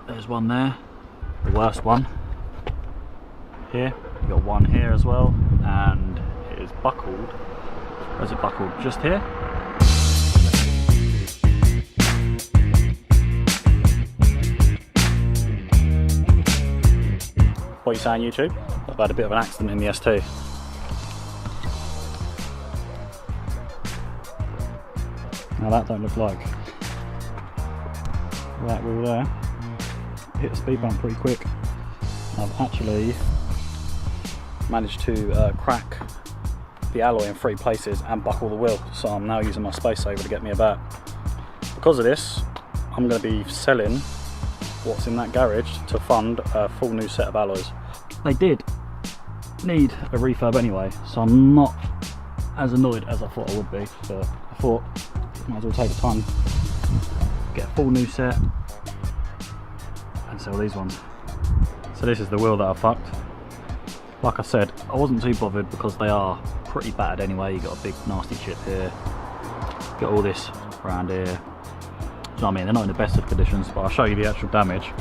There's one there, the worst one. Here, you've got one here as well, and it is buckled. Where's it buckled? Just here. What are you saying, YouTube? I've had a bit of an accident in the S2. Now that don't look like that wheel there. Hit the speed bump pretty quick. I've actually managed to crack the alloy in 3 places and buckle the wheel, so I'm now using my space saver to get me about. Because of this, I'm going to be selling what's in that garage to fund a full new set of alloys. They did need a refurb anyway, so I'm not as annoyed as I thought I would be, but I thought might as well take the time, get a full new set and sell these ones. So this is the wheel that I fucked. Like I said, I wasn't too bothered because they are pretty battered anyway. You got a big nasty chip here, got all this around here. Do you know what I mean? They're not in the best of conditions, but I'll show you the actual damage.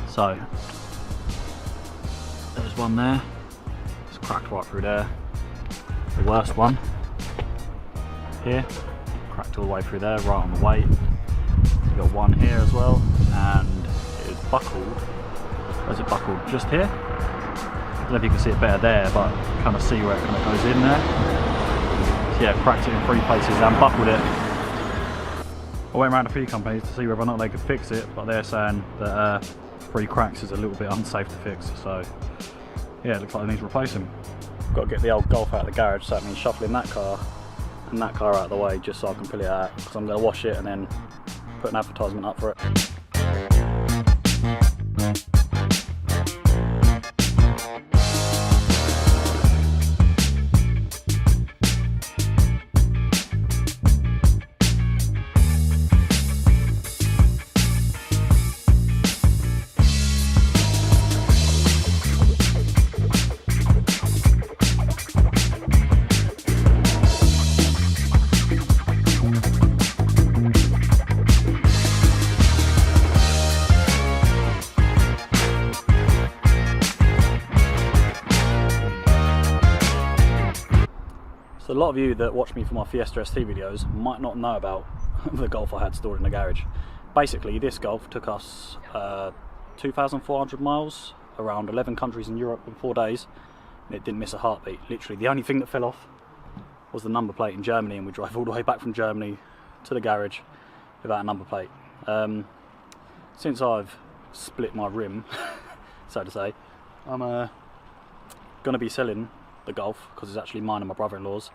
So there's one there, it's cracked right through there. The worst one here, cracked all the way through there, right on the weight. You've got one here as well, and it is buckled. Where's it buckled? Just here. I don't know if you can see it better there, but kind of see where it kind of goes in there. So yeah, cracked it in 3 places and buckled it. I went around a few companies to see whether or not they could fix it, but they're saying that 3 cracks is a little bit unsafe to fix. So yeah, it looks like they need to replace them. Got to get the old Golf out of the garage, so that means shuffling that car and that car out of the way just so I can pull it out, because I'm going to wash it and then put an advertisement up for it. So a lot of you that watch me for my Fiesta ST videos might not know about the Golf I had stored in the garage. Basically, this Golf took us 2,400 miles around 11 countries in Europe in 4 days, and it didn't miss a heartbeat. Literally, the only thing that fell off was the number plate in Germany, and we drove all the way back from Germany to the garage without a number plate. Since I've split my rim, so to say, I'm going to be selling the Golf, because it's actually mine and my brother-in-law's,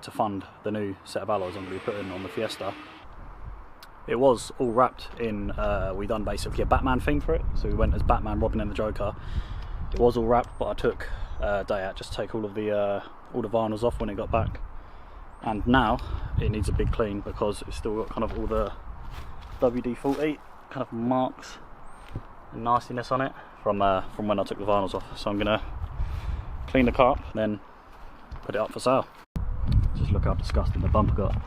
to fund the new set of alloys I'm going to be putting on the Fiesta. It was all wrapped in, we done basically a Batman theme for it, so we went as Batman, Robin and the Joker. It was all wrapped, but I took a day out just to take all the vinyls off when it got back, and now it needs a big clean because it's still got kind of all the WD-40 kind of marks and nastiness on it from when I took the vinyls off. So I'm going to clean the car up, then put it up for sale. Just look how disgusting the bumper got.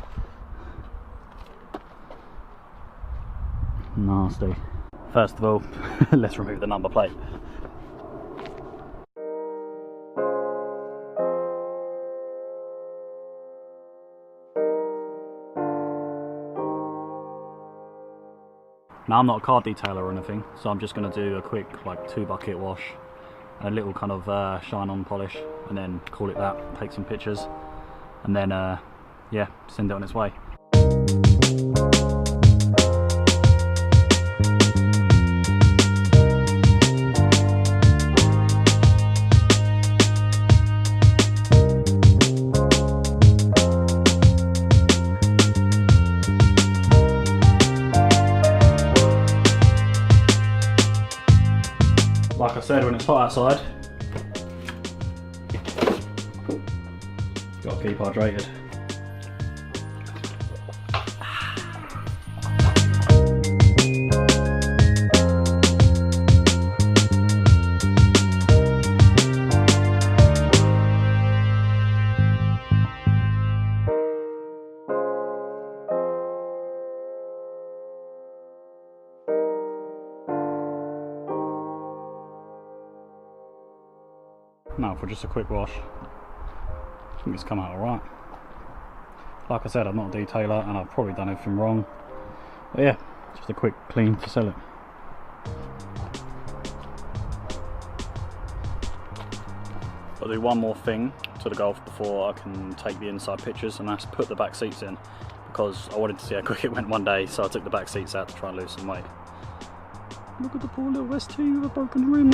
Nasty. First of all, let's remove the number plate. Now I'm not a car detailer or anything, so I'm just going to do a quick like 2-bucket wash, a little kind of shine on polish, and then call it that, take some pictures, and then yeah, send it on its way. Like I said, when it's hot outside, got to keep hydrated. now for just a quick wash. I think it's come out alright. Like I said, I'm not a detailer and I've probably done everything wrong. But yeah, just a quick clean to sell it. I'll do one more thing to the Golf before I can take the inside pictures, and that's put the back seats in, because I wanted to see how quick it went one day, so I took the back seats out to try and lose some weight. Look at the poor little ST with a broken rim.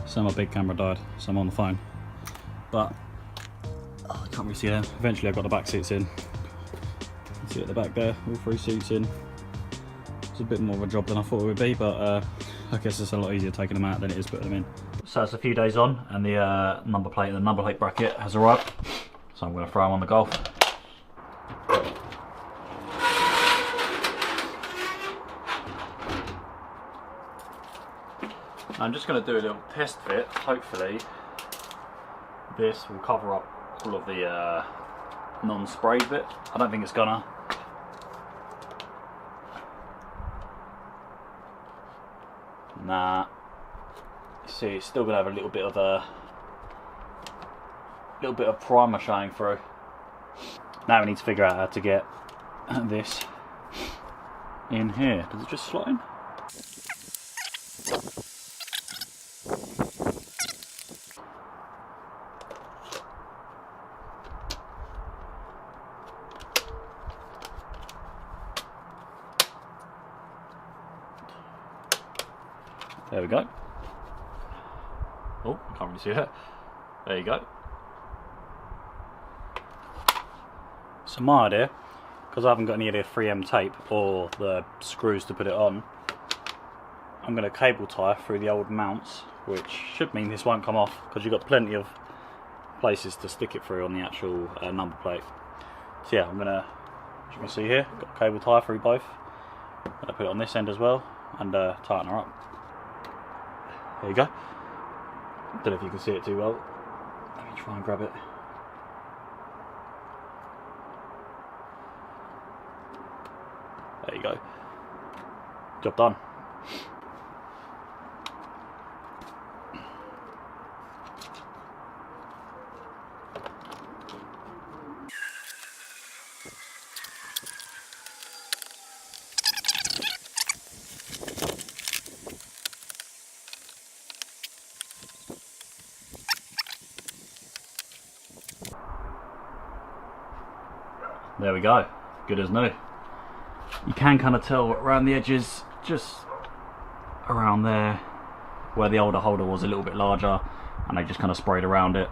So my big camera died, so I'm on the phone. But I can't really see them. Eventually I got the back seats in. You can see at the back there, all 3 seats in. It's a bit more of a job than I thought it would be, but I guess it's a lot easier taking them out than it is putting them in. So it's a few days on, and the number plate bracket has arrived. So I'm going to throw them on the Golf. I'm just going to do a little test fit. Hopefully this will cover up all of the non-sprayed bit. I don't think it's gonna. Nah. You see, it's still gonna have a little bit of primer showing through. Now we need to figure out how to get this in here. Does it just slot in? There we go. Oh, I can't really see it. There you go. So my idea, because I haven't got any of the 3M tape or the screws to put it on, I'm going to cable tie through the old mounts, which should mean this won't come off, because you've got plenty of places to stick it through on the actual number plate. So yeah, I'm going to, as you can see here, got a cable tie through both. I'm going to put it on this end as well and tighten her up. There you go. Don't know if you can see it too well. Let me try and grab it. There you go. Job done. There we go, good as new. You can kind of tell around the edges, just around there, where the older holder was a little bit larger, and they just kind of sprayed around it.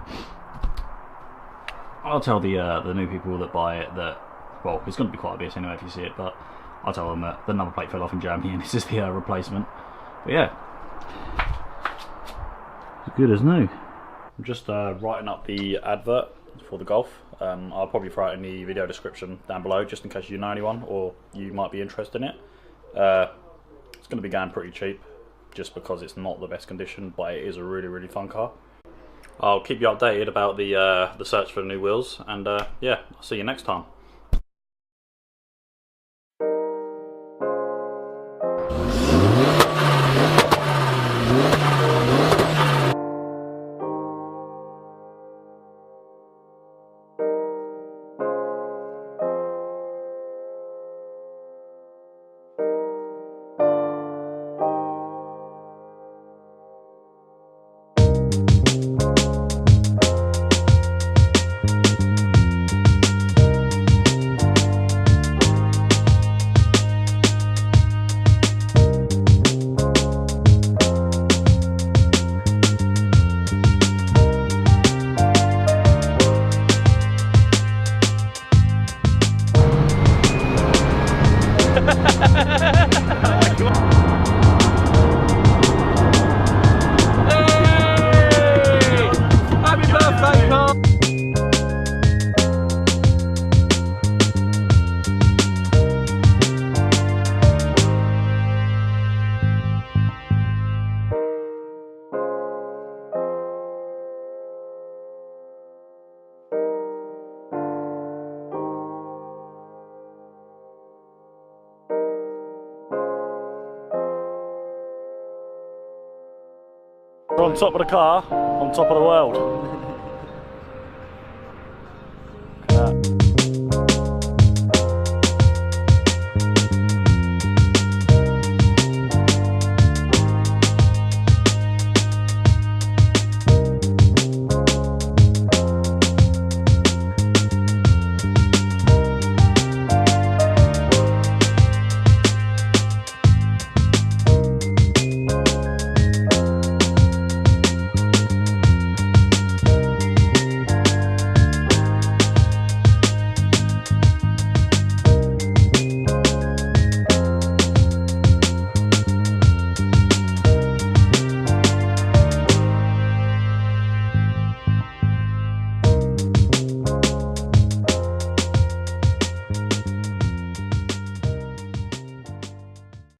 I'll tell the new people that buy it that, well, it's going to be quite obvious anyway if you see it, but I'll tell them that the number plate fell off in Germany and this is the replacement. But yeah, as good as new. I'm just writing up the advert for the Golf. I'll probably throw it in the video description down below just in case you know anyone or you might be interested in it. It's going to be going pretty cheap just because it's not the best condition, but it is a really fun car. I'll keep you updated about the search for the new wheels, and yeah, I'll see you next time. We're on top of the car, on top of the world.